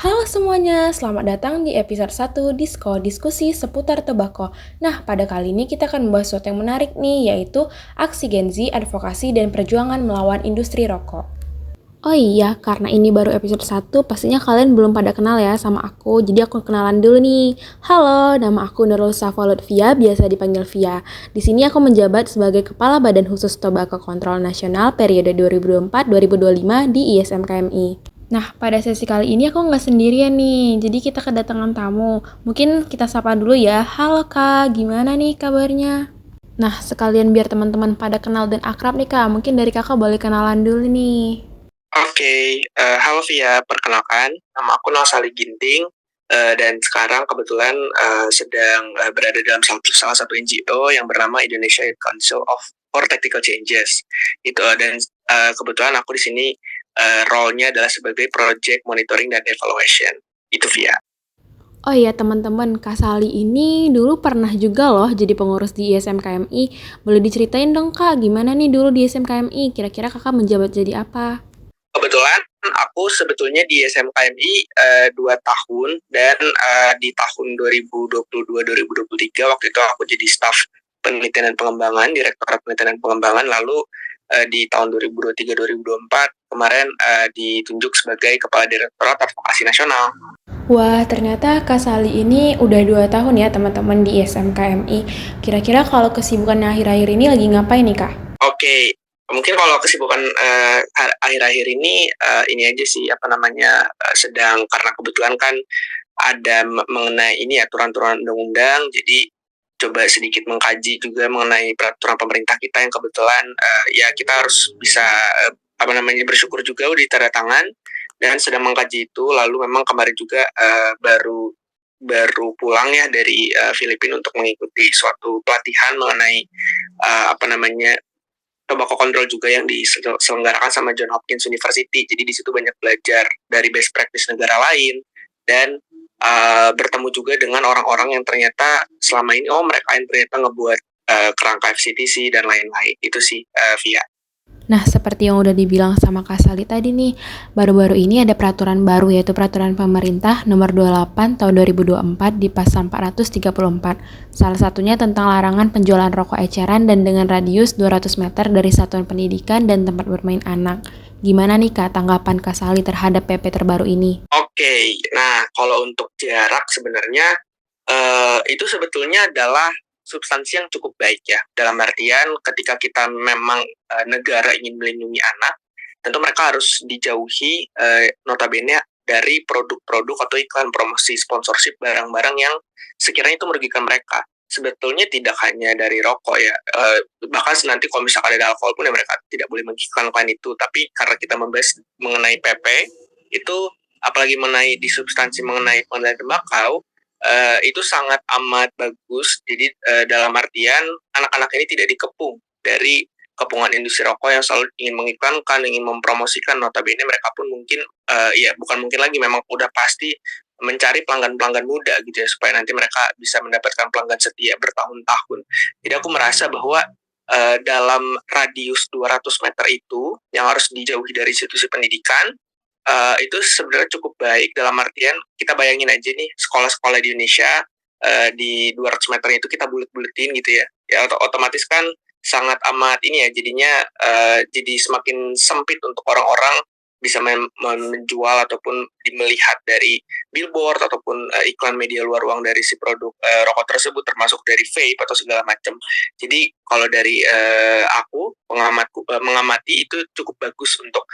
Halo semuanya, selamat datang di episode 1 Disko Diskusi seputar tobacco. Nah, pada kali ini kita akan membahas sesuatu yang menarik nih, yaitu aksi Gen Z, advokasi, dan perjuangan melawan industri rokok. Oh iya, karena ini baru episode 1, pastinya kalian belum pada kenal ya sama aku, jadi aku kenalan dulu nih. Halo, nama aku Nurul Safa Lutfia, biasa dipanggil Via. Di sini aku menjabat sebagai Kepala Badan Khusus Tobacco Kontrol Nasional periode 2024-2025 di ISMKMI. Nah, pada sesi kali ini aku nggak sendirian nih, jadi kita kedatangan tamu. Mungkin kita sapa dulu ya. Halo Kak, gimana nih kabarnya? Nah, sekalian biar teman-teman pada kenal dan akrab nih Kak, mungkin dari Kakak boleh kenalan dulu nih. Oke, halo Via, perkenalkan, nama aku Sali Ginting, dan sekarang kebetulan sedang berada dalam salah satu NGO yang bernama Indonesia Youth Council for Tactical Changes. Itu dan kebetulan aku di sini role-nya adalah sebagai Project Monitoring dan Evaluation. Itu Via. Oh iya teman-teman, Kak Sali ini dulu pernah juga loh jadi pengurus di ISMKMI. Boleh diceritain dong Kak, gimana nih dulu di ISMKMI? Kira-kira Kakak menjabat jadi apa? Kebetulan aku sebetulnya di SMKMI 2 tahun dan di tahun 2022-2023 waktu itu aku jadi staf penelitian dan pengembangan, Direktorat Penelitian dan Pengembangan, lalu di tahun 2023-2024 kemarin ditunjuk sebagai Kepala Direktorat Advokasi Nasional. Wah, ternyata Kak Sali ini udah 2 tahun ya teman-teman di ISMKMI. Kira-kira kalau kesibukannya akhir-akhir ini lagi ngapain nih Kak? Oke, mungkin kalau kesibukan akhir-akhir ini aja sih sedang karena kebetulan kan ada mengenai ini aturan-aturan undang-undang, jadi coba sedikit mengkaji juga mengenai peraturan pemerintah kita yang kebetulan ya kita harus bisa bersyukur juga udah tanda tangan dan sedang mengkaji itu. Lalu memang kemarin juga baru pulang ya dari Filipina untuk mengikuti suatu pelatihan mengenai tobacco control juga yang diselenggarakan sama John Hopkins University. Jadi di situ banyak belajar dari best practice negara lain dan bertemu juga dengan orang-orang yang ternyata selama ini mereka yang ternyata ngebuat kerangka FCTC dan lain-lain. Itu sih Via. Nah, seperti yang udah dibilang sama Kak Sali tadi nih, baru-baru ini ada peraturan baru yaitu Peraturan Pemerintah Nomor 28 Tahun 2024 di Pasal 434. Salah satunya tentang larangan penjualan rokok eceran dan dengan radius 200 meter dari satuan pendidikan dan tempat bermain anak. Gimana nih Kak tanggapan Kak Sali terhadap PP terbaru ini? Oke, nah kalau untuk jarak sebenarnya itu sebetulnya adalah substansi yang cukup baik ya. Dalam artian ketika kita memang negara ingin melindungi anak, tentu mereka harus dijauhi notabene dari produk-produk atau iklan promosi sponsorship barang-barang yang sekiranya itu merugikan mereka. Sebetulnya tidak hanya dari rokok ya, bahkan nanti kalau misalkan ada alkohol pun ya mereka tidak boleh mengiklankan itu. Tapi karena kita membahas mengenai PP, itu apalagi mengenai di substansi mengenai pengendalian tembakau, itu sangat amat bagus. Jadi dalam artian anak-anak ini tidak dikepung dari kepungan industri rokok yang selalu ingin mengiklankan, ingin mempromosikan. Notabene mereka pun mungkin bukan mungkin lagi, memang udah pasti mencari pelanggan-pelanggan muda gitu ya, supaya nanti mereka bisa mendapatkan pelanggan setia bertahun-tahun. Jadi aku merasa bahwa dalam radius 200 meter itu yang harus dijauhi dari institusi pendidikan, itu sebenarnya cukup baik. Dalam artian kita bayangin aja nih sekolah-sekolah di Indonesia di 200 meter itu kita bulet-buletin gitu ya. Ya otomatis kan sangat amat ini ya, jadinya jadi semakin sempit untuk orang-orang bisa menjual ataupun melihat dari billboard ataupun iklan media luar ruang dari si produk rokok tersebut, termasuk dari vape atau segala macam. Jadi kalau dari aku mengamati itu cukup bagus untuk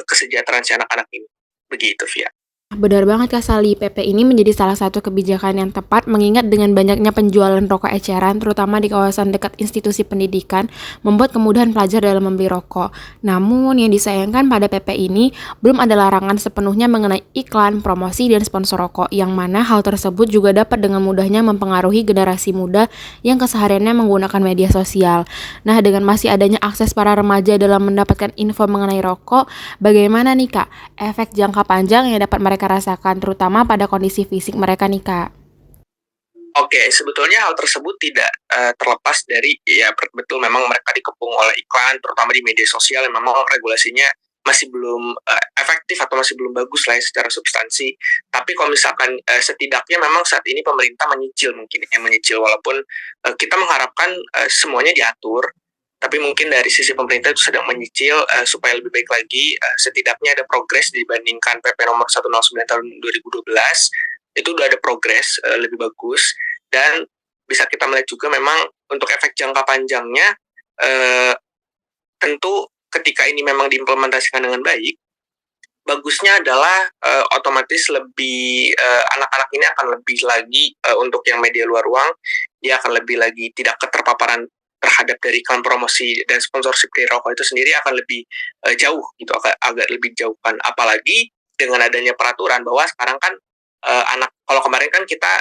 kesejahteraan si anak-anak ini. Begitu Via. Benar banget Kak Sali, PP ini menjadi salah satu kebijakan yang tepat mengingat dengan banyaknya penjualan rokok eceran terutama di kawasan dekat institusi pendidikan membuat kemudahan pelajar dalam membeli rokok. Namun yang disayangkan pada PP ini belum ada larangan sepenuhnya mengenai iklan, promosi, dan sponsor rokok yang mana hal tersebut juga dapat dengan mudahnya mempengaruhi generasi muda yang kesehariannya menggunakan media sosial. Nah, dengan masih adanya akses para remaja dalam mendapatkan info mengenai rokok, bagaimana nih Kak efek jangka panjang yang dapat mereka rasakan terutama pada kondisi fisik mereka nih Kak? Oke, sebetulnya hal tersebut tidak terlepas dari ya betul memang mereka dikepung oleh iklan terutama di media sosial yang memang regulasinya masih belum efektif atau masih belum bagus lah ya secara substansi. Tapi kalau misalkan setidaknya memang saat ini pemerintah menyicil mungkin ya, menyicil walaupun kita mengharapkan semuanya diatur, tapi mungkin dari sisi pemerintah itu sedang menyicil supaya lebih baik lagi. Setidaknya ada progres dibandingkan PP nomor 109 tahun 2012, itu udah ada progres lebih bagus. Dan bisa kita melihat juga memang untuk efek jangka panjangnya, tentu ketika ini memang diimplementasikan dengan baik, bagusnya adalah otomatis lebih anak-anak ini akan lebih lagi untuk yang media luar ruang, dia akan lebih lagi tidak keterpaparan terhadap dari iklan promosi dan sponsorship dari rokok itu sendiri akan lebih jauh gitu, agak lebih jauhkan. Apalagi dengan adanya peraturan bahwa sekarang kan anak, kalau kemarin kan kita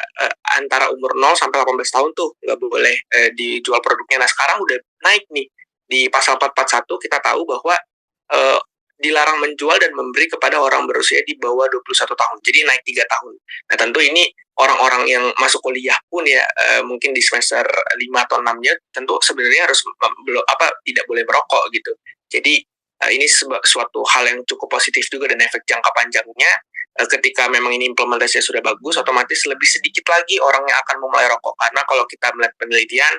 antara umur 0 sampai 18 tahun tuh nggak boleh dijual produknya. Nah sekarang udah naik nih di pasal 441 kita tahu bahwa uh, dilarang menjual dan memberi kepada orang berusia di bawah 21 tahun. Jadi naik 3 tahun. Nah tentu ini orang-orang yang masuk kuliah pun ya mungkin di semester 5 atau 6-nya tentu sebenarnya harus tidak boleh merokok gitu. Jadi ini suatu hal yang cukup positif juga dan efek jangka panjangnya ketika memang ini implementasinya sudah bagus, otomatis lebih sedikit lagi orang yang akan memulai rokok. Karena kalau kita melihat penelitian,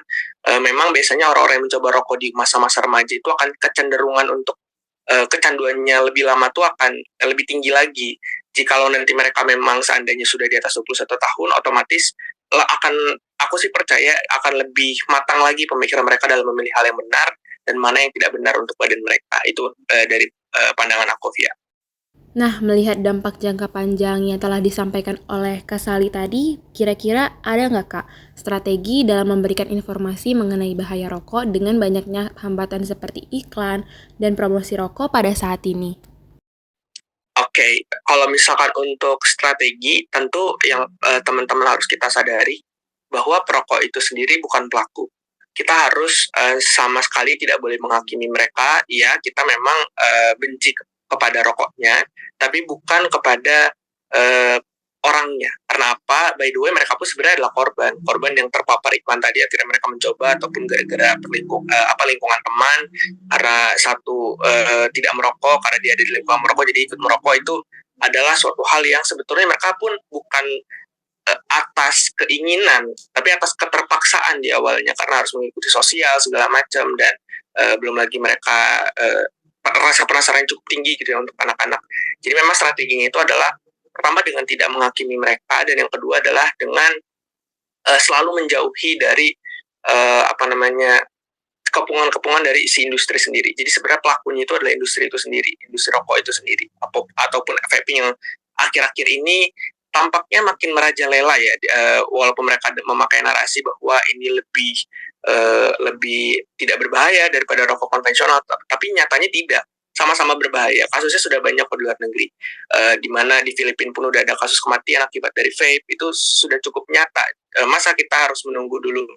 memang biasanya orang-orang yang mencoba rokok di masa-masa remaja itu akan kecenderungan untuk kecanduannya lebih lama tuh akan lebih tinggi lagi. Jikalau nanti mereka memang seandainya sudah di atas 21 tahun, otomatis aku sih percaya akan lebih matang lagi pemikiran mereka dalam memilih hal yang benar dan mana yang tidak benar untuk badan mereka. Itu dari pandangan aku, Via. Nah, melihat dampak jangka panjang yang telah disampaikan oleh Kak Sali tadi, kira-kira ada nggak Kak strategi dalam memberikan informasi mengenai bahaya rokok dengan banyaknya hambatan seperti iklan dan promosi rokok pada saat ini? Oke, kalau misalkan untuk strategi, tentu yang teman-teman harus kita sadari bahwa perokok itu sendiri bukan pelaku. Kita harus sama sekali tidak boleh menghakimi mereka. Ya, kita memang benci kepada rokoknya, tapi bukan kepada orangnya. Karena apa? By the way, mereka pun sebenarnya adalah korban yang terpapar iklan tadi. Akhirnya mereka mencoba ataupun gara-gara lingkungan teman, karena satu tidak merokok, karena dia ada di lingkungan merokok jadi ikut merokok, itu adalah suatu hal yang sebetulnya mereka pun bukan atas keinginan, tapi atas keterpaksaan di awalnya karena harus mengikuti sosial segala macam, dan belum lagi mereka rasa penasaran yang cukup tinggi gitu ya untuk anak-anak. Jadi memang strateginya itu adalah pertama dengan tidak menghakimi mereka, dan yang kedua adalah dengan selalu menjauhi dari kepungan-kepungan dari si industri sendiri. Jadi sebenarnya pelakunya itu adalah industri itu sendiri, industri rokok itu sendiri, ataupun vaping yang akhir-akhir ini tampaknya makin merajalela ya, walaupun mereka memakai narasi bahwa ini lebih tidak berbahaya daripada rokok konvensional, tapi nyatanya tidak, sama-sama berbahaya. Kasusnya sudah banyak di luar negeri, di mana di Filipina pun udah ada kasus kematian akibat dari vape, itu sudah cukup nyata. Masa kita harus menunggu dulu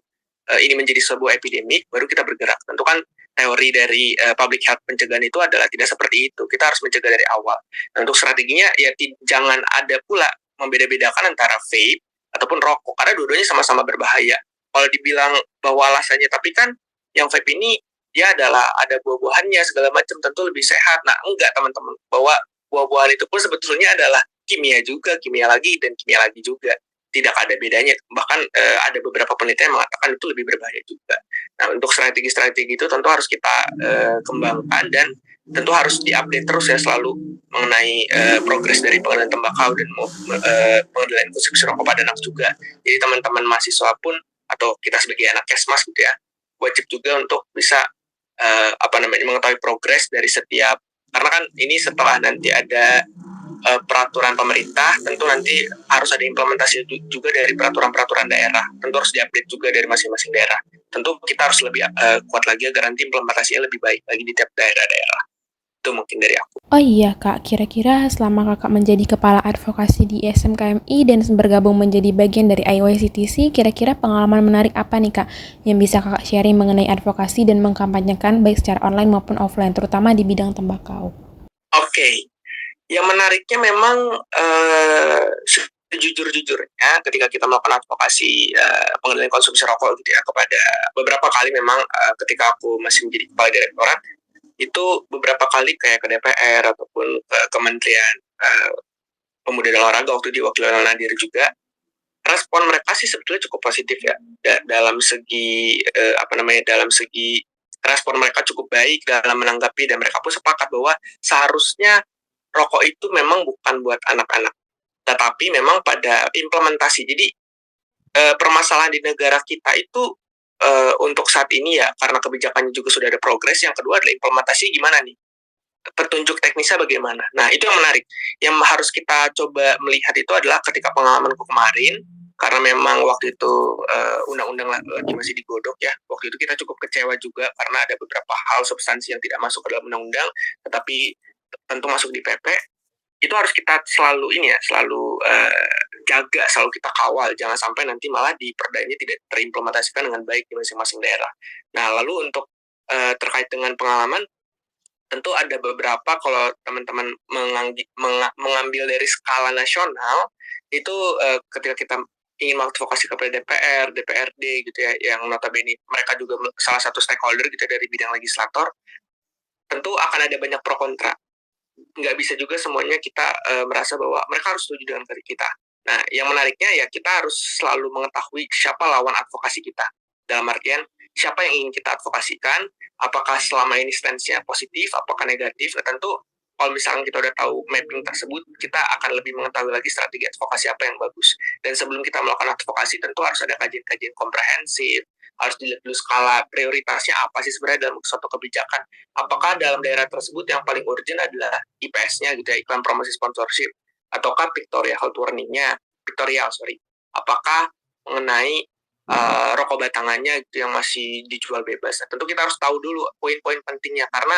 ini menjadi sebuah epidemik baru kita bergerak? Tentu kan teori dari public health pencegahan itu adalah tidak seperti itu. Kita harus mencegah dari awal. Nah, untuk strateginya ya jangan ada pula membeda-bedakan antara vape ataupun rokok, karena dua-duanya sama-sama berbahaya. Kalau dibilang bahwa alasannya, tapi kan yang vape ini dia adalah ada buah-buahannya segala macam, tentu lebih sehat. Nah enggak teman-teman, bahwa buah-buahan itu pun sebetulnya adalah kimia juga, kimia lagi dan kimia lagi juga, tidak ada bedanya. Bahkan ada beberapa penelitian yang mengatakan itu lebih berbahaya juga. Nah untuk strategi-strategi itu tentu harus kita kembangkan, dan tentu harus diupdate terus ya selalu mengenai progres dari pengendalian tembakau dan pengendalian konsumsi rokok pada anak juga. Jadi teman-teman mahasiswa pun atau kita sebagai anak kesmas gitu ya, wajib juga untuk bisa mengetahui progres dari setiap, karena kan ini setelah nanti ada peraturan pemerintah, tentu nanti harus ada implementasi juga dari peraturan-peraturan daerah, tentu harus diupdate juga dari masing-masing daerah. Tentu kita harus lebih kuat lagi agar nanti implementasinya lebih baik lagi di tiap daerah-daerah. Itu mungkin dari aku. Oh iya Kak, kira-kira selama Kakak menjadi kepala advokasi di SMKMI dan bergabung menjadi bagian dari IYCTC, kira-kira pengalaman menarik apa nih Kak yang bisa Kakak sharing mengenai advokasi dan mengkampanyekan baik secara online maupun offline, terutama di bidang tembakau? Oke. Yang menariknya memang sejujur-jujurnya ketika kita melakukan advokasi pengendalian konsumsi rokok gitu ya, kepada beberapa kali memang ketika aku masih menjadi kepala direktorat, itu beberapa kali kayak ke DPR ataupun ke Kementerian Pemuda dan Olahraga, waktu diwakili oleh Nadir juga. Respon mereka sih sebetulnya cukup positif ya, dalam segi dalam segi respon mereka cukup baik dalam menanggapi, dan mereka pun sepakat bahwa seharusnya rokok itu memang bukan buat anak-anak, tetapi memang pada implementasi. Jadi permasalahan di negara kita itu untuk saat ini ya, karena kebijakannya juga sudah ada progres. Yang kedua adalah implementasi gimana nih, petunjuk teknisnya bagaimana. Nah, itu yang menarik. Yang harus kita coba melihat itu adalah ketika pengalamanku kemarin, karena memang waktu itu undang-undang lagi masih digodok ya. Waktu itu kita cukup kecewa juga karena ada beberapa hal substansi yang tidak masuk ke dalam undang-undang, tetapi tentu masuk di PP. Itu harus kita selalu jaga, selalu kita kawal, jangan sampai nanti malah di perda ini tidak terimplementasikan dengan baik di masing-masing daerah. Nah, lalu untuk terkait dengan pengalaman, tentu ada beberapa. Kalau teman-teman mengambil dari skala nasional, itu ketika kita ingin mengadvokasi kepada DPR, DPRD gitu ya, yang notabene mereka juga salah satu stakeholder gitu dari bidang legislator, tentu akan ada banyak pro kontra. Nggak bisa juga semuanya kita merasa bahwa mereka harus setuju dengan kita. Nah, yang menariknya ya kita harus selalu mengetahui siapa lawan advokasi kita. Dalam artian, siapa yang ingin kita advokasikan, apakah selama ini stance-nya positif, apakah negatif. Nah, tentu kalau misalnya kita udah tahu mapping tersebut, kita akan lebih mengetahui lagi strategi advokasi apa yang bagus. Dan sebelum kita melakukan advokasi, tentu harus ada kajian-kajian komprehensif, harus dilihat dulu skala prioritasnya apa sih sebenarnya dalam suatu kebijakan. Apakah dalam daerah tersebut yang paling urgent adalah IPS-nya gitu ya, iklan promosi sponsorship, ataukah pictorial health warning-nya, apakah mengenai rokok batangannya gitu yang masih dijual bebas. Nah, tentu kita harus tahu dulu poin-poin pentingnya, karena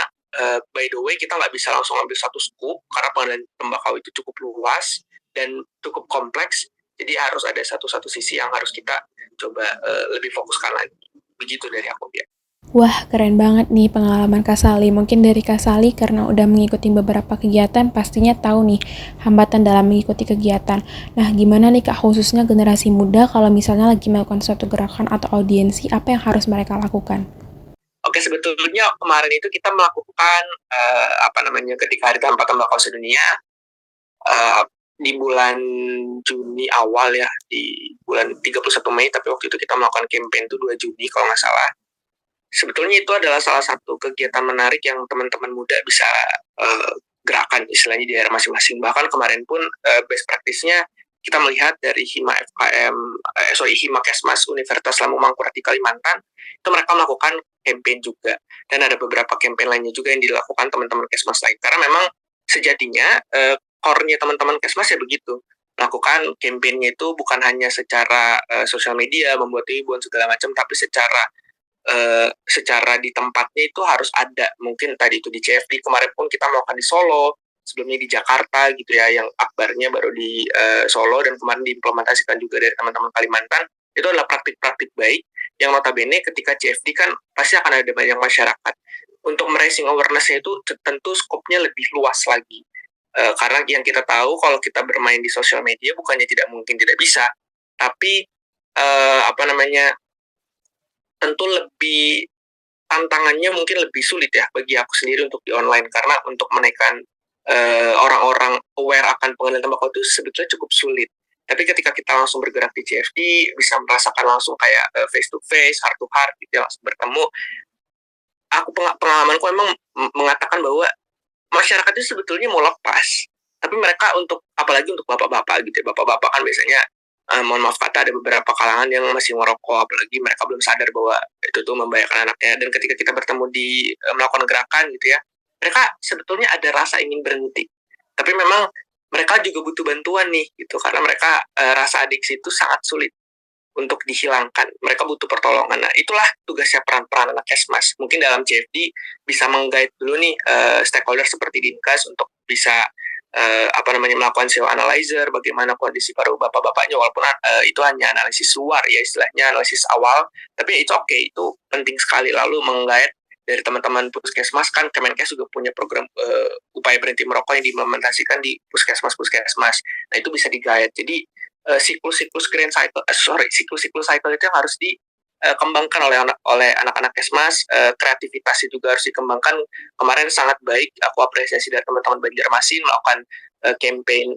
by the way kita nggak bisa langsung ambil satu scoop, karena pengendalian tembakau itu cukup luas dan cukup kompleks. Jadi harus ada satu sisi yang harus kita coba lebih fokuskan lagi. Begitu dari aku, ya. Wah, keren banget nih pengalaman Kak Sali. Mungkin dari Kak Sali karena udah mengikuti beberapa kegiatan, pastinya tahu nih hambatan dalam mengikuti kegiatan. Nah, gimana nih Kak, khususnya generasi muda kalau misalnya lagi melakukan suatu gerakan atau audiensi, apa yang harus mereka lakukan? Oke, sebetulnya kemarin itu kita melakukan ketika Hari Tanpa Tembakau Sedunia, di bulan Juni awal ya, di bulan 31 Mei, tapi waktu itu kita melakukan campaign itu 2 Juni kalau nggak salah. Sebetulnya itu adalah salah satu kegiatan menarik yang teman-teman muda bisa gerakan istilahnya di daerah masing-masing. Bahkan kemarin pun best practice-nya kita melihat dari Hima Kesmas Universitas Lampung Mangkurat di Kalimantan, itu mereka melakukan campaign juga. Dan ada beberapa campaign lainnya juga yang dilakukan teman-teman Kesmas lain. Karena memang sejatinya core-nya teman-teman Kesmas ya begitu. Melakukan campaign-nya itu bukan hanya secara sosial media, membuat ribuan segala macam, tapi secara di tempatnya itu harus ada. Mungkin tadi itu di CFD, kemarin pun kita melakukan di Solo, sebelumnya di Jakarta gitu ya, yang akbarnya baru di Solo, dan kemarin diimplementasikan juga dari teman-teman Kalimantan. Itu adalah praktik-praktik baik yang notabene ketika CFD kan pasti akan ada banyak masyarakat. Untuk raising awareness-nya itu tentu skopnya lebih luas lagi. Karena yang kita tahu kalau kita bermain di sosial media bukannya tidak mungkin tidak bisa, tapi tentu lebih tantangannya mungkin lebih sulit ya bagi aku sendiri untuk di online, karena untuk menaikkan orang-orang aware akan pengendalian tembakau itu sebetulnya cukup sulit. Tapi ketika kita langsung bergerak di CFD, bisa merasakan langsung kayak face to face, heart to heart gitu ya, langsung bertemu. Pengalamanku memang mengatakan bahwa masyarakat itu sebetulnya mau lepas, tapi mereka apalagi untuk bapak-bapak gitu ya, bapak-bapak kan biasanya mohon maaf kata ada beberapa kalangan yang masih merokok, apalagi mereka belum sadar bahwa itu tuh membahayakan anaknya. Dan ketika kita bertemu di melakukan gerakan gitu ya, mereka sebetulnya ada rasa ingin berhenti, tapi memang mereka juga butuh bantuan nih gitu, karena mereka rasa adiksi itu sangat sulit untuk dihilangkan. Mereka butuh pertolongan. Nah, itulah tugasnya peran-peran anak Kesmas. Mungkin dalam CFD bisa meng-guide dulu nih stakeholder seperti Dinkes untuk bisa melakukan SEO analyzer, bagaimana kondisi paru bapak-bapaknya, walaupun itu hanya analisis luar ya, istilahnya analisis awal, tapi itu oke, itu penting sekali. Lalu meng-guide dari teman-teman puskesmas, kan Kemenkes juga punya program upaya berhenti merokok yang diimplementasikan di puskesmas. Nah, itu bisa di-guide. Jadi siklus cycle itu yang harus kembangkan oleh anak-anak Kesmas, kreativitasnya juga harus dikembangkan. Kemarin sangat baik, aku apresiasi dari teman-teman Banjarmasin melakukan campaign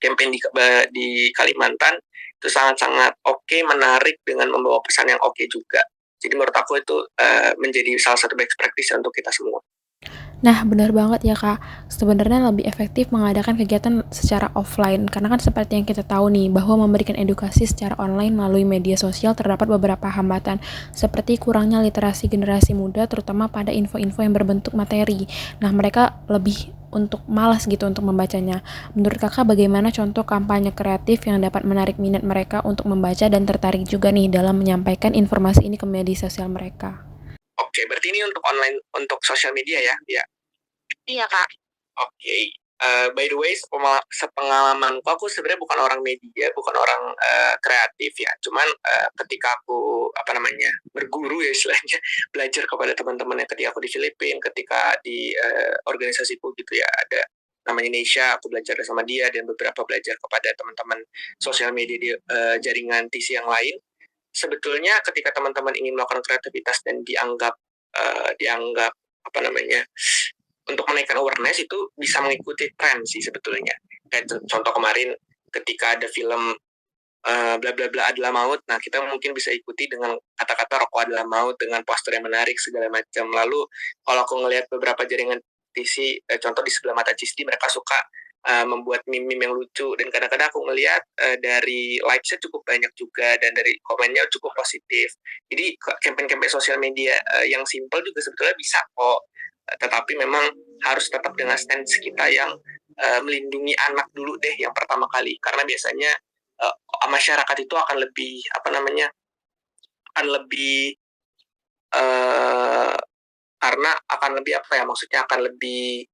campaign di Kalimantan itu sangat-sangat oke, menarik dengan membawa pesan yang oke juga. Jadi menurut aku itu menjadi salah satu best practice untuk kita semua. Nah, benar banget ya Kak. Sebenarnya lebih efektif mengadakan kegiatan secara offline karena kan seperti yang kita tahu nih bahwa memberikan edukasi secara online melalui media sosial terdapat beberapa hambatan seperti kurangnya literasi generasi muda terutama pada info-info yang berbentuk materi. Nah, mereka lebih untuk malas gitu untuk membacanya. Menurut Kakak bagaimana contoh kampanye kreatif yang dapat menarik minat mereka untuk membaca dan tertarik juga nih dalam menyampaikan informasi ini ke media sosial mereka? Oke, berarti ini untuk online, untuk sosial media ya? Ya. Iya, Kak. Oke. By the way, sepengalamanku, aku sebenarnya bukan orang media, bukan orang kreatif ya. Cuman ketika aku berguru ya istilahnya, belajar kepada teman-teman yang ketika aku di Filipina, ketika di organisasiku gitu ya, ada namanya Indonesia, aku belajar sama dia dan beberapa belajar kepada teman-teman sosial media di jaringan TC yang lain. Sebetulnya ketika teman-teman ingin melakukan kreativitas dan dianggap apa namanya untuk menaikkan awareness itu bisa mengikuti tren sih sebetulnya. Kayak contoh kemarin ketika ada film bla bla bla adalah maut, nah kita mungkin bisa ikuti dengan kata-kata rokok adalah maut dengan poster yang menarik segala macam. Lalu kalau aku ngelihat beberapa jaringan TC, contoh di sebelah mata Cisti mereka suka membuat meme-meme yang lucu dan kadang-kadang aku ngelihat dari likes-nya cukup banyak juga dan dari komennya cukup positif. Jadi campaign-campaign sosial media yang simple juga sebetulnya bisa kok. Tetapi memang harus tetap dengan stance kita yang melindungi anak dulu deh yang pertama kali karena biasanya masyarakat itu akan lebih akan lebih karena akan lebih maksudnya akan lebih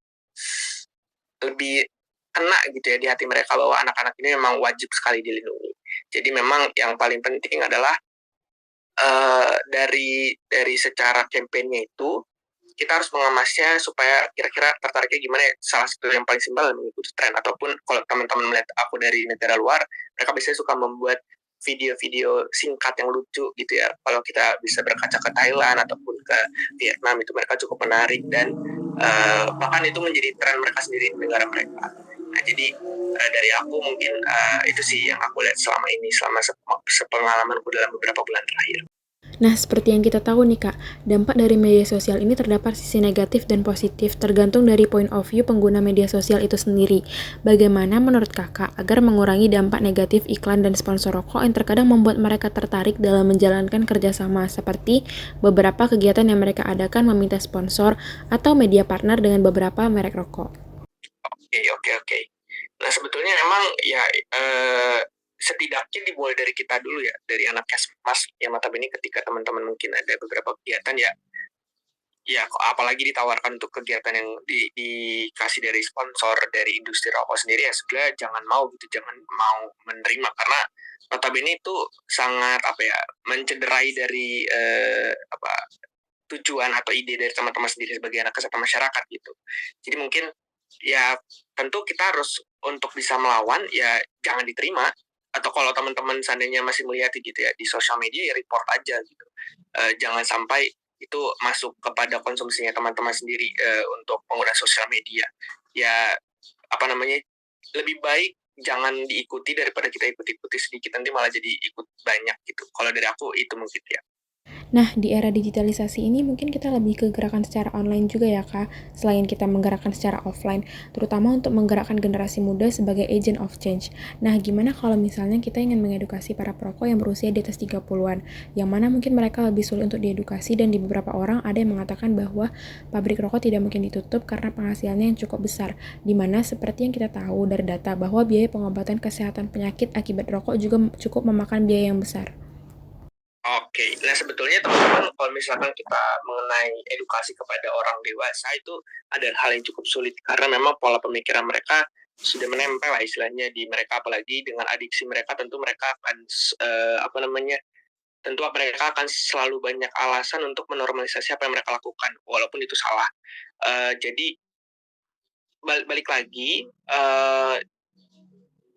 lebih kena gitu ya di hati mereka bahwa anak-anak ini memang wajib sekali dilindungi. Jadi memang yang paling penting adalah dari secara kampanye itu kita harus mengemasnya supaya kira-kira tertariknya gimana ya. Salah satu yang paling simpel mengikuti tren ataupun kalau teman-teman melihat aku dari negara luar, mereka biasanya suka membuat video-video singkat yang lucu gitu ya. Kalau kita bisa berkaca ke Thailand ataupun ke Vietnam itu mereka cukup menarik dan bahkan itu menjadi tren mereka sendiri di negara mereka. Nah jadi dari aku mungkin itu sih yang aku lihat selama ini selama sepengalamanku dalam beberapa bulan terakhir. Nah, seperti yang kita tahu nih Kak, dampak dari media sosial ini terdapat sisi negatif dan positif tergantung dari point of view pengguna media sosial itu sendiri. Bagaimana menurut Kakak agar mengurangi dampak negatif iklan dan sponsor rokok yang terkadang membuat mereka tertarik dalam menjalankan kerjasama seperti beberapa kegiatan yang mereka adakan meminta sponsor atau media partner dengan beberapa merek rokok? Oke. Nah sebetulnya memang ya setidaknya dimulai dari kita dulu ya, dari anak Kesmas yang notabene ketika teman-teman mungkin ada beberapa kegiatan ya apalagi ditawarkan untuk kegiatan yang dikasih dari sponsor dari industri rokok sendiri ya sebenarnya jangan mau gitu, jangan mau menerima karena notabene itu sangat mencederai dari tujuan atau ide dari teman-teman sendiri sebagai anak kesehatan masyarakat gitu. Jadi mungkin ya tentu kita harus untuk bisa melawan ya jangan diterima atau kalau teman-teman seandainya masih melihat gitu ya di sosial media ya report aja gitu. Jangan sampai itu masuk kepada konsumsinya teman-teman sendiri untuk pengguna sosial media. Ya lebih baik jangan diikuti daripada kita ikut-ikuti sedikit nanti malah jadi ikut banyak gitu. Kalau dari aku itu mungkin ya. Nah, di era digitalisasi ini mungkin kita lebih ke gerakan secara online juga ya, Kak, selain kita menggerakkan secara offline, terutama untuk menggerakkan generasi muda sebagai agent of change. Nah, gimana kalau misalnya kita ingin mengedukasi para perokok yang berusia di atas 30-an, yang mana mungkin mereka lebih sulit untuk diedukasi dan di beberapa orang ada yang mengatakan bahwa pabrik rokok tidak mungkin ditutup karena penghasilannya yang cukup besar, di mana seperti yang kita tahu dari data bahwa biaya pengobatan kesehatan penyakit akibat rokok juga cukup memakan biaya yang besar. Oke, nah sebetulnya teman-teman kalau misalkan kita mengenai edukasi kepada orang dewasa itu ada hal yang cukup sulit karena memang pola pemikiran mereka sudah menempel lah istilahnya di mereka apalagi dengan adiksi mereka tentu mereka akan tentu mereka akan selalu banyak alasan untuk menormalisasi apa yang mereka lakukan walaupun itu salah. Jadi balik lagi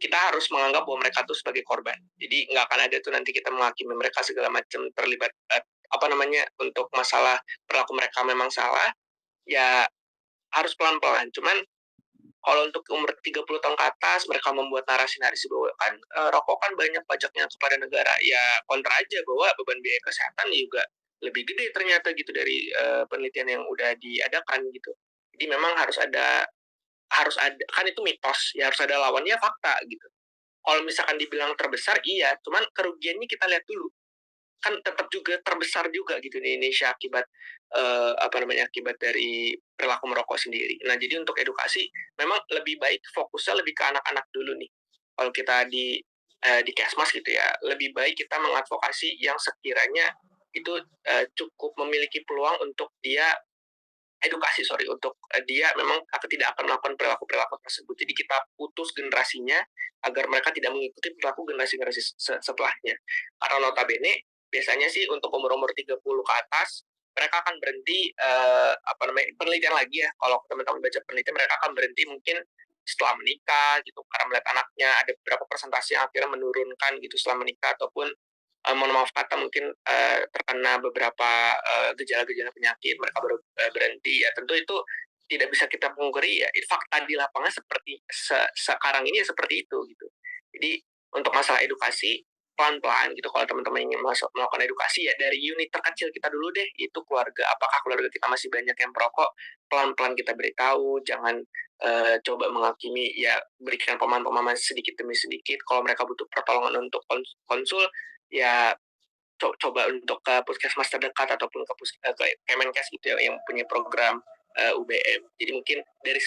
kita harus menganggap bahwa mereka tuh sebagai korban. Jadi nggak akan ada tuh nanti kita menghakimi mereka segala macam terlibat untuk masalah perilaku mereka memang salah, ya harus pelan-pelan. Cuman kalau untuk umur 30 tahun ke atas, mereka membuat narasi-narasi bahwa kan rokok kan banyak pajaknya kepada negara. Ya kontra aja bahwa beban biaya kesehatan juga lebih gede ternyata gitu dari penelitian yang udah diadakan gitu. Jadi memang harus ada kan itu mitos, ya harus ada lawannya fakta gitu. Kalau misalkan dibilang terbesar iya, cuman kerugiannya kita lihat dulu. Kan tetap juga terbesar juga gitu di Indonesia akibat akibat dari perilaku merokok sendiri. Nah, jadi untuk edukasi memang lebih baik fokusnya lebih ke anak-anak dulu nih. Kalau kita di Kesmas gitu ya, lebih baik kita mengadvokasi yang sekiranya itu cukup memiliki peluang untuk dia untuk dia memang tidak akan melakukan perilaku-perilaku tersebut. Jadi kita putus generasinya agar mereka tidak mengikuti perilaku generasi-generasi setelahnya. Karena notabene biasanya sih untuk umur-umur 30 ke atas mereka akan berhenti penelitian lagi ya. Kalau teman-teman baca penelitian mereka akan berhenti mungkin setelah menikah gitu karena melihat anaknya ada beberapa persentase yang akhirnya menurunkan gitu setelah menikah ataupun mohon maaf kata mungkin terkena beberapa gejala-gejala penyakit mereka baru berhenti ya tentu itu tidak bisa kita pungkiri ya fakta di lapangan seperti sekarang ini ya seperti itu gitu jadi untuk masalah edukasi pelan-pelan gitu kalau teman-teman ingin melakukan edukasi ya dari unit terkecil kita dulu deh itu keluarga apakah keluarga kita masih banyak yang perokok pelan-pelan kita beritahu jangan coba menghakimi ya berikan pemahaman-pemahaman sedikit demi sedikit kalau mereka butuh pertolongan untuk konsul ya coba untuk ke puskesmas terdekat ataupun ke Kemenkes gitu ya yang punya program UBM. Jadi mungkin dari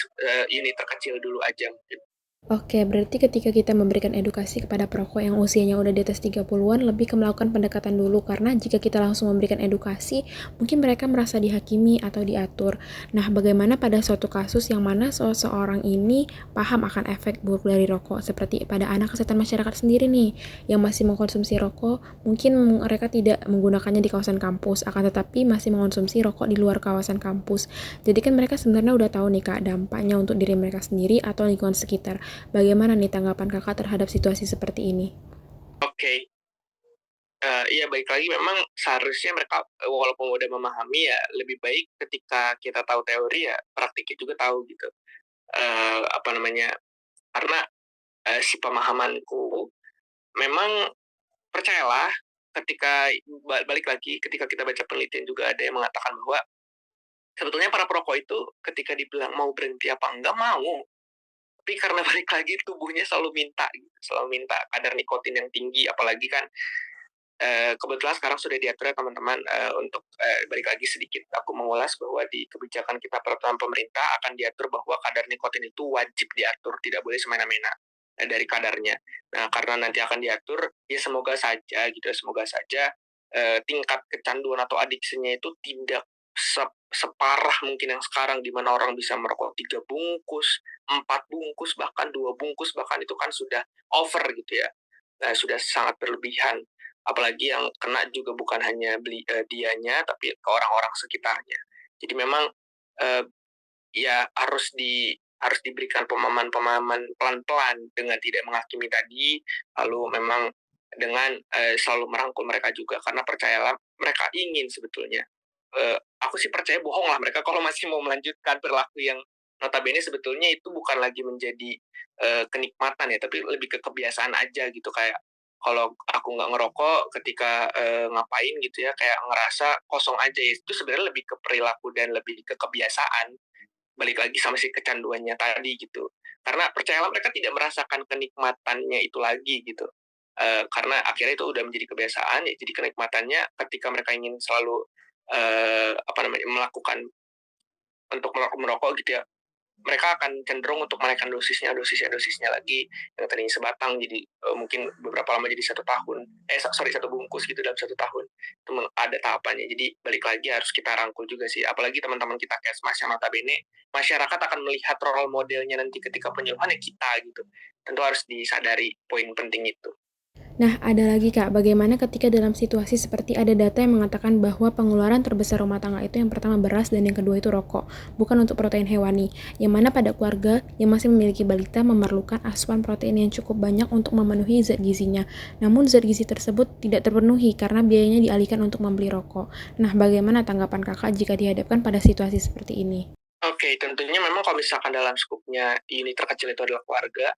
unit terkecil dulu aja mungkin. Oke, berarti ketika kita memberikan edukasi kepada perokok yang usianya udah di atas 30-an, lebih ke melakukan pendekatan dulu, karena jika kita langsung memberikan edukasi, mungkin mereka merasa dihakimi atau diatur. Nah, bagaimana pada suatu kasus yang mana seseorang ini paham akan efek buruk dari rokok, seperti pada anak kesehatan masyarakat sendiri nih, yang masih mengkonsumsi rokok, mungkin mereka tidak menggunakannya di kawasan kampus, akan tetapi masih mengkonsumsi rokok di luar kawasan kampus. Jadi kan mereka sebenarnya udah tahu nih Kak, dampaknya untuk diri mereka sendiri atau lingkungan sekitar. Bagaimana nih tanggapan kakak terhadap situasi seperti ini? Oke, iya baik lagi memang seharusnya mereka walaupun udah memahami ya lebih baik ketika kita tahu teori ya praktiknya juga tahu gitu. Apa namanya? Karena si pemahamanku memang percayalah ketika balik lagi ketika kita baca penelitian juga ada yang mengatakan bahwa sebetulnya para perokok itu ketika dibilang mau berhenti apa enggak mau. Tapi karena balik lagi tubuhnya selalu minta gitu, selalu minta kadar nikotin yang tinggi apalagi kan kebetulan sekarang sudah diatur ya teman-teman untuk balik lagi sedikit aku mengulas bahwa di kebijakan kita peraturan pemerintah akan diatur bahwa kadar nikotin itu wajib diatur, tidak boleh semena-mena dari kadarnya. Nah, karena nanti akan diatur, ya semoga saja gitu ya, semoga saja tingkat kecanduan atau adiksinya itu tidak separah mungkin yang sekarang di mana orang bisa merokok 3 bungkus, 4 bungkus, bahkan 2 bungkus, bahkan itu kan sudah over gitu ya. Nah, sudah sangat berlebihan. Apalagi yang kena juga bukan hanya dianya, tapi ke orang-orang sekitarnya. Jadi memang eh, ya harus diberikan pemahaman-pemahaman pelan-pelan dengan tidak menghakimi tadi, lalu memang dengan selalu merangkul mereka juga karena percayalah mereka ingin sebetulnya. Aku sih percaya bohong lah mereka kalau masih mau melanjutkan perilaku yang notabene sebetulnya itu bukan lagi menjadi kenikmatan ya, tapi lebih ke kebiasaan aja gitu kayak kalau aku nggak ngerokok ketika ngapain gitu ya kayak ngerasa kosong aja ya itu sebenarnya lebih ke perilaku dan lebih ke kebiasaan balik lagi sama si kecanduannya tadi gitu. Karena percayalah mereka tidak merasakan kenikmatannya itu lagi gitu. Karena akhirnya itu udah menjadi kebiasaan ya jadi kenikmatannya ketika mereka ingin selalu melakukan untuk merokok gitu ya mereka akan cenderung untuk menaikkan dosisnya lagi yang tadinya sebatang jadi mungkin beberapa lama jadi 1 tahun 1 bungkus gitu dalam 1 tahun itu ada tahapannya jadi balik lagi harus kita rangkul juga sih apalagi teman-teman kita kesmas yang notabene masyarakat akan melihat role modelnya nanti ketika penyuluhan ya kita gitu tentu harus disadari poin penting itu. Nah, ada lagi Kak, bagaimana ketika dalam situasi seperti ada data yang mengatakan bahwa pengeluaran terbesar rumah tangga itu yang pertama beras dan yang kedua itu rokok, bukan untuk protein hewani, yang mana pada keluarga yang masih memiliki balita memerlukan asupan protein yang cukup banyak untuk memenuhi zat gizinya. Namun zat gizi tersebut tidak terpenuhi karena biayanya dialihkan untuk membeli rokok. Nah, bagaimana tanggapan Kakak jika dihadapkan pada situasi seperti ini? Oke, tentunya memang kalau misalkan dalam skupnya unit terkecil itu adalah keluarga,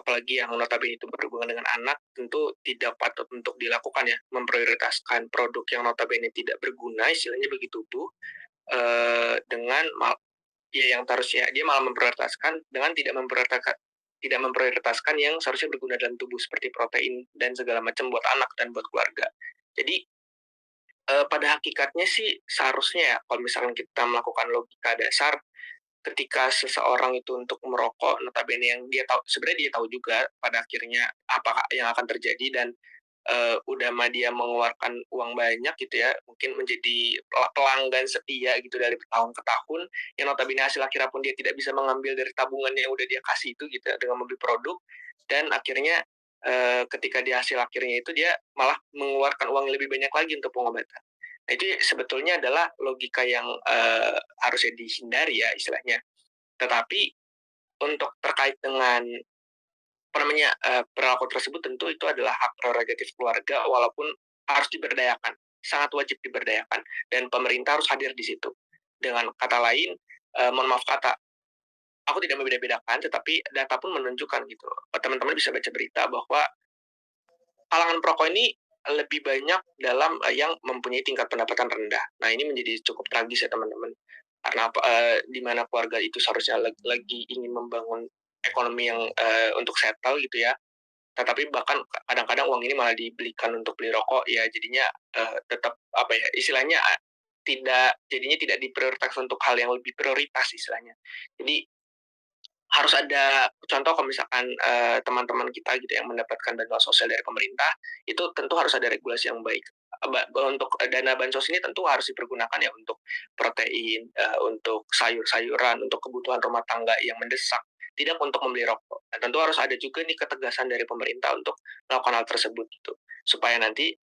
apalagi yang notabene itu berhubungan dengan anak, tentu tidak patut untuk dilakukan ya, memprioritaskan produk yang notabene tidak berguna, istilahnya begitu Bu, dengan ya yang harusnya dia malah memprioritaskan dengan tidak memprioritaskan yang seharusnya berguna dalam tubuh seperti protein dan segala macam buat anak dan buat keluarga. Jadi, pada hakikatnya sih seharusnya ya kalau misalkan kita melakukan logika dasar, ketika seseorang itu untuk merokok notabene yang dia tahu sebenarnya dia tahu juga pada akhirnya apa yang akan terjadi dan, udah mah dia mengeluarkan uang banyak gitu ya, mungkin menjadi pelanggan setia gitu dari tahun ke tahun, yang notabene hasil akhirnya pun dia tidak bisa mengambil dari tabungan yang udah dia kasih itu gitu ya, dengan membeli produk dan akhirnya, ketika di hasil akhirnya itu dia malah mengeluarkan uang yang lebih banyak lagi untuk pengobatan. Nah itu sebetulnya adalah logika yang, harusnya dihindari ya istilahnya. Tetapi untuk terkait dengan apa namanya, perilaku tersebut tentu itu adalah hak prerogatif keluarga walaupun harus diberdayakan, sangat wajib diberdayakan dan pemerintah harus hadir di situ. Dengan kata lain, mohon maaf kata, aku tidak membeda-bedakan tetapi data pun menunjukkan gitu, teman-teman bisa baca berita bahwa kalangan perokok ini lebih banyak dalam, yang mempunyai tingkat pendapatan rendah. Nah ini menjadi cukup tragis ya teman-teman, karena di mana keluarga itu seharusnya lagi ingin membangun ekonomi yang, untuk settle gitu ya, tetapi bahkan kadang-kadang uang ini malah dibelikan untuk beli rokok, ya jadinya, tetap apa ya, istilahnya, tidak diprioritaskan untuk hal yang lebih prioritas istilahnya. Jadi harus ada contoh kalau misalkan, teman-teman kita gitu yang mendapatkan bantuan sosial dari pemerintah, itu tentu harus ada regulasi yang baik. Untuk dana bansos ini tentu harus dipergunakan ya untuk protein, untuk sayur-sayuran, untuk kebutuhan rumah tangga yang mendesak, tidak untuk membeli rokok. Dan tentu harus ada juga nih ketegasan dari pemerintah untuk melakukan hal tersebut gitu, supaya nanti,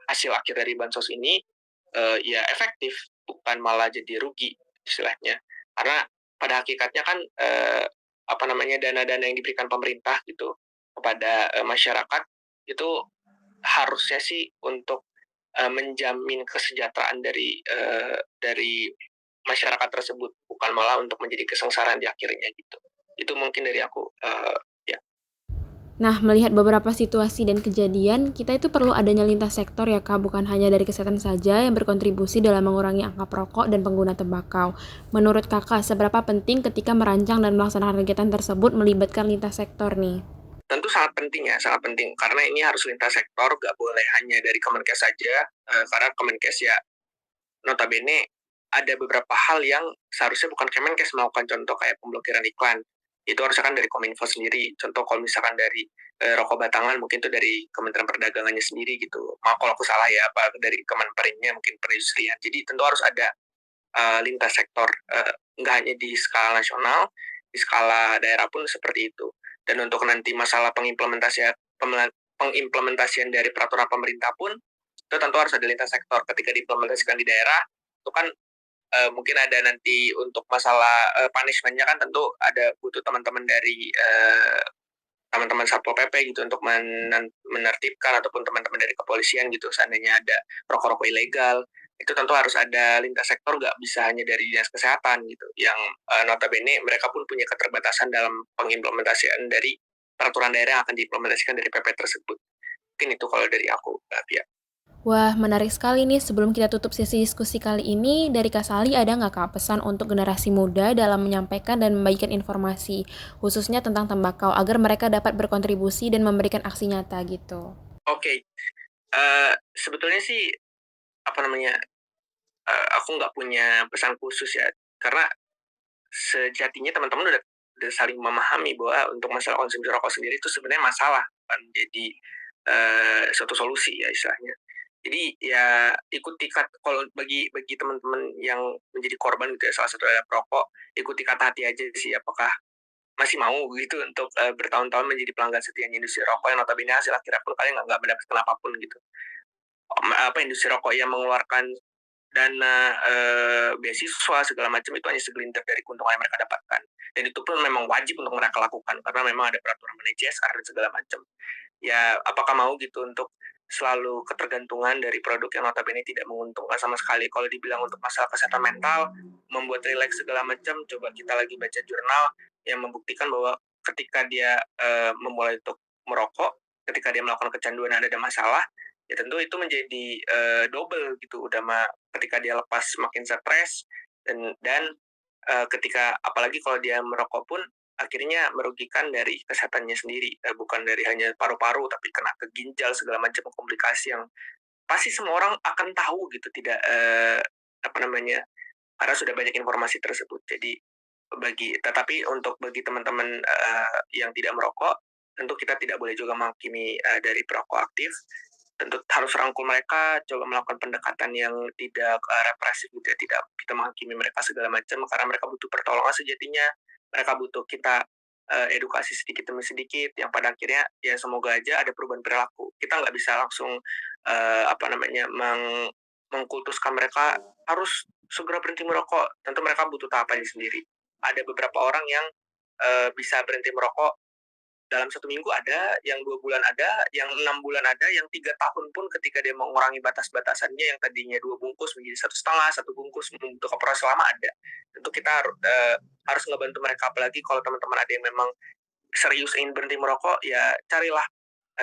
hasil akhir dari bansos ini, ya efektif, bukan malah jadi rugi istilahnya. Karena pada hakikatnya kan, apa namanya, dana-dana yang diberikan pemerintah gitu kepada, masyarakat itu harusnya sih untuk, menjamin kesejahteraan dari masyarakat tersebut, bukan malah untuk menjadi kesengsaraan di akhirnya gitu. Itu mungkin dari aku, ya. Nah, melihat beberapa situasi dan kejadian, kita itu perlu adanya lintas sektor ya Kak, bukan hanya dari kesehatan saja yang berkontribusi dalam mengurangi angka perokok dan pengguna tembakau. Menurut Kakak, seberapa penting ketika merancang dan melaksanakan kegiatan tersebut melibatkan lintas sektor nih? Tentu sangat penting ya, sangat penting karena ini harus lintas sektor, nggak boleh hanya dari Kemenkes saja, karena Kemenkes ya notabene ada beberapa hal yang seharusnya bukan Kemenkes melakukan, contoh kayak pemblokiran iklan. Itu harusnya kan dari Kominfo sendiri. Contoh kalau misalkan dari, rokok batangan mungkin itu dari Kementerian Perdagangannya sendiri gitu. Maaf kalau aku salah ya, apa dari Kemenperinnya mungkin perindustrian. Jadi tentu harus ada, lintas sektor, nggak hanya di skala nasional, di skala daerah pun seperti itu. Dan untuk nanti masalah pengimplementasian dari peraturan pemerintah pun, itu tentu harus ada lintas sektor. Ketika diimplementasikan di daerah, itu kan mungkin ada nanti untuk masalah punishment-nya kan tentu ada butuh teman-teman dari teman-teman Satpol PP gitu untuk menertibkan ataupun teman-teman dari kepolisian gitu seandainya ada rokok-rokok ilegal itu tentu harus ada lintas sektor, nggak bisa hanya dari dinas kesehatan gitu yang notabene mereka pun punya keterbatasan dalam pengimplementasian dari peraturan daerah yang akan diimplementasikan dari PP tersebut. Mungkin itu kalau dari aku, Via. Wah, menarik sekali nih. Sebelum kita tutup sesi diskusi kali ini, dari Kak Sali ada nggak Kak pesan untuk generasi muda dalam menyampaikan dan membagikan informasi, khususnya tentang tembakau, agar mereka dapat berkontribusi dan memberikan aksi nyata gitu? Oke, sebetulnya sih apa namanya, aku nggak punya pesan khusus ya, karena sejatinya teman-teman udah saling memahami bahwa untuk masalah konsumsi rokok sendiri itu sebenarnya masalah, bukan jadi, suatu solusi ya istilahnya. Jadi ya ikuti kalau bagi bagi teman-teman yang menjadi korban gitu ya, salah satu adalah perokok, ikuti kata hati aja sih apakah masih mau gitu untuk bertahun-tahun menjadi pelanggan setianya industri rokok yang notabene hasil akhirnya pun kalian nggak mendapatkan apapun gitu. Industri rokok yang mengeluarkan dana beasiswa segala macam itu hanya segelintir dari keuntungan yang mereka dapatkan, dan itu pun memang wajib untuk mereka lakukan karena memang ada peraturan mengenai CSR dan segala macam. Ya apakah mau gitu untuk selalu ketergantungan dari produk yang notabene tidak menguntungkan sama sekali. Kalau dibilang untuk masalah kesehatan mental, membuat rileks segala macam, coba kita lagi baca jurnal yang membuktikan bahwa ketika dia memulai untuk merokok, ketika dia melakukan kecanduan dan ada masalah, ya tentu itu menjadi double gitu. Ketika dia lepas makin stres, dan ketika apalagi kalau dia merokok pun akhirnya merugikan dari kesehatannya sendiri, bukan dari hanya paru-paru tapi kena ke ginjal segala macam komplikasi yang pasti semua orang akan tahu gitu, tidak apa namanya, karena sudah banyak informasi tersebut. Jadi bagi teman-teman yang tidak merokok, tentu kita tidak boleh juga menghakimi dari perokok aktif. Tentu harus rangkul mereka, coba melakukan pendekatan yang tidak represif gitu ya, tidak kita menghakimi mereka segala macam karena mereka butuh pertolongan sejatinya, mereka butuh kita edukasi sedikit demi sedikit yang pada akhirnya ya semoga aja ada perubahan perilaku. Kita nggak bisa langsung mengkultuskan mereka harus segera berhenti merokok. Tentu mereka butuh tahapannya sendiri. Ada beberapa orang yang bisa berhenti merokok dalam 1 minggu ada, yang 2 bulan ada, yang 6 bulan ada, yang 3 tahun pun ketika dia mengurangi batas-batasannya yang tadinya 2 bungkus menjadi 1,5, 1 bungkus untuk proses lama ada. Tentu kita harus ngebantu mereka, apalagi kalau teman-teman ada yang memang serius ingin berhenti merokok, ya carilah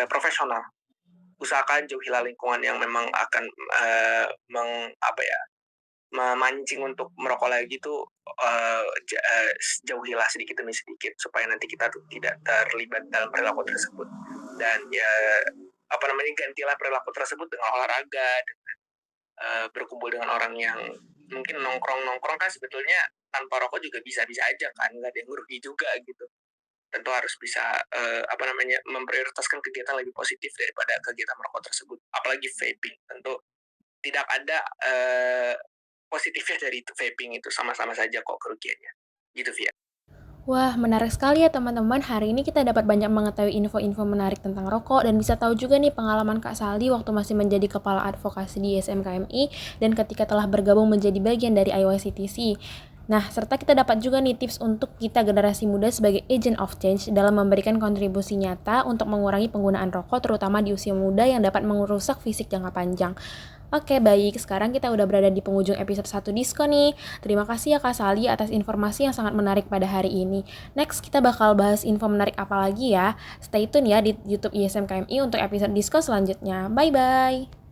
profesional. Usahakan jauhilah lingkungan yang memang akan memancing untuk merokok lagi tuh, jauhilah sedikit demi sedikit supaya nanti kita tuh tidak terlibat dalam perilaku tersebut. Dan ya gantilah perilaku tersebut dengan olahraga, dengan berkumpul dengan orang yang mungkin nongkrong kan sebetulnya tanpa rokok juga bisa-bisa aja kan, nggak ada yang merugi juga gitu. Tentu harus bisa memprioritaskan kegiatan lebih positif daripada kegiatan merokok tersebut, apalagi vaping. Tentu tidak ada positifnya dari vaping, itu sama-sama saja kok kerugiannya. Gitu, Via. Wah, menarik sekali ya teman-teman. Hari ini kita dapat banyak mengetahui info-info menarik tentang rokok dan bisa tahu juga nih pengalaman Kak Saldi waktu masih menjadi kepala advokasi di SMKMI dan ketika telah bergabung menjadi bagian dari IYCTC. Nah, serta kita dapat juga nih tips untuk kita generasi muda sebagai agent of change dalam memberikan kontribusi nyata untuk mengurangi penggunaan rokok terutama di usia muda yang dapat merusak fisik jangka panjang. Oke, baik. Sekarang kita udah berada di penghujung episode 1 Disko nih. Terima kasih ya Kak Sali atas informasi yang sangat menarik pada hari ini. Next, kita bakal bahas info menarik apa lagi ya. Stay tune ya di YouTube ISM KMI untuk episode Disko selanjutnya. Bye-bye.